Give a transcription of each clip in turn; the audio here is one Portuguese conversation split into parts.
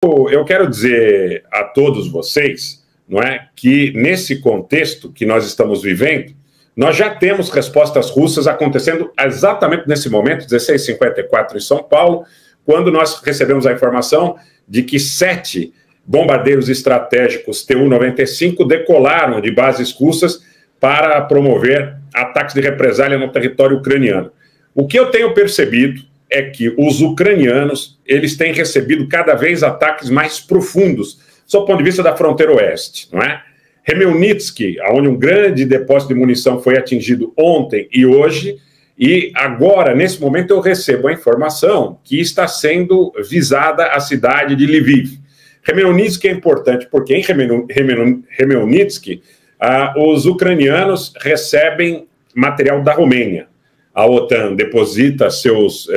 Eu quero dizer a todos vocês, não é, que nesse contexto que nós estamos vivendo, nós já temos respostas russas acontecendo exatamente nesse momento, 16h54 em São Paulo, quando nós recebemos a informação de que 7 bombardeiros estratégicos Tu-95 decolaram de bases russas para promover ataques de represália no território ucraniano. O que eu tenho percebido é que os ucranianos, eles têm recebido cada vez ataques mais profundos, sob o ponto de vista da fronteira oeste, não é? Khmelnytskyi, onde um grande depósito de munição foi atingido ontem e hoje, e agora, nesse momento, eu recebo a informação que está sendo visada a cidade de Lviv. Khmelnytskyi é importante porque em Khmelnytskyi, os ucranianos recebem material da Romênia. A OTAN deposita seus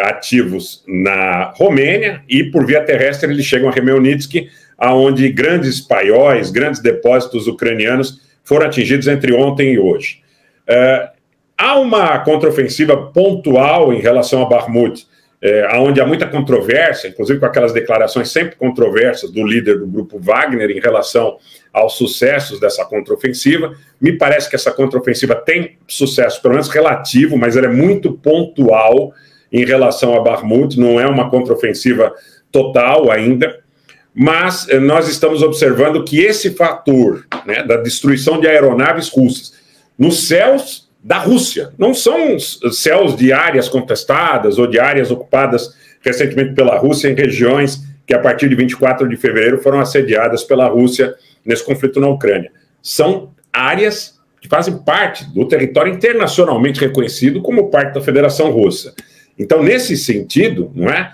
ativos na Romênia e, por via terrestre, eles chegam a Khmelnytskyi, onde grandes paióis, grandes depósitos ucranianos foram atingidos entre ontem e hoje. Há uma contraofensiva pontual em relação a Bakhmut, onde há muita controvérsia, inclusive com aquelas declarações sempre controversas do líder do grupo Wagner em relação aos sucessos dessa contraofensiva. Me parece que essa contraofensiva tem sucesso, pelo menos relativo, mas ela é muito pontual em relação a Bakhmut, não é uma contraofensiva total ainda, mas nós estamos observando que esse fator, né, da destruição de aeronaves russas nos céus da Rússia, não são céus de áreas contestadas ou de áreas ocupadas recentemente pela Rússia em regiões que a partir de 24 de fevereiro foram assediadas pela Rússia nesse conflito na Ucrânia. São áreas que fazem parte do território internacionalmente reconhecido como parte da Federação Russa. Então, nesse sentido, não é?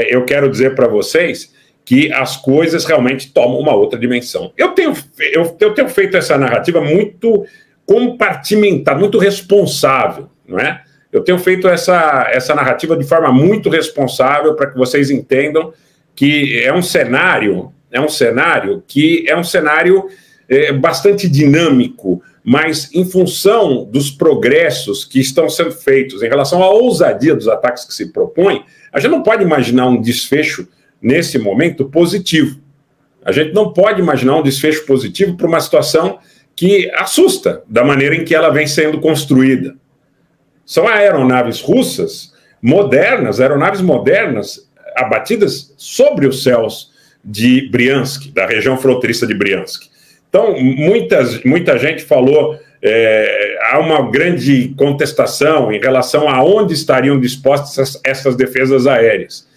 Eu quero dizer para vocês que as coisas realmente tomam uma outra dimensão. Eu tenho feito essa narrativa muito compartimentada, muito responsável, não é? Eu tenho feito essa narrativa de forma muito responsável para que vocês entendam que é um cenário bastante dinâmico, mas em função dos progressos que estão sendo feitos em relação à ousadia dos ataques que se propõem, a gente não pode imaginar um desfecho nesse momento positivo. A gente não pode imaginar um desfecho positivo para uma situação que assusta da maneira em que ela vem sendo construída. São aeronaves russas modernas, abatidas sobre os céus de Briansk, da região fronteiriça de Briansk. Então, muita gente falou, há uma grande contestação em relação a onde estariam dispostas essas defesas aéreas.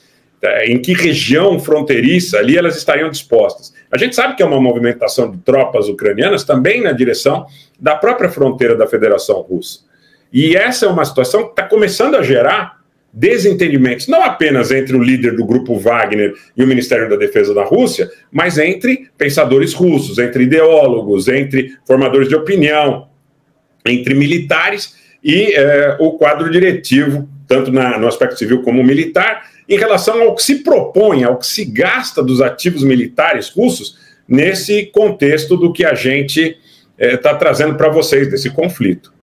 Em que região fronteiriça ali elas estariam dispostas. A gente sabe que é uma movimentação de tropas ucranianas também na direção da própria fronteira da Federação Russa. E essa é uma situação que está começando a gerar desentendimentos, não apenas entre o líder do grupo Wagner e o Ministério da Defesa da Rússia, mas entre pensadores russos, entre ideólogos, entre formadores de opinião, entre militares e o quadro diretivo, tanto no aspecto civil como militar, em relação ao que se propõe, ao que se gasta dos ativos militares russos nesse contexto do que a gente está trazendo para vocês, desse conflito.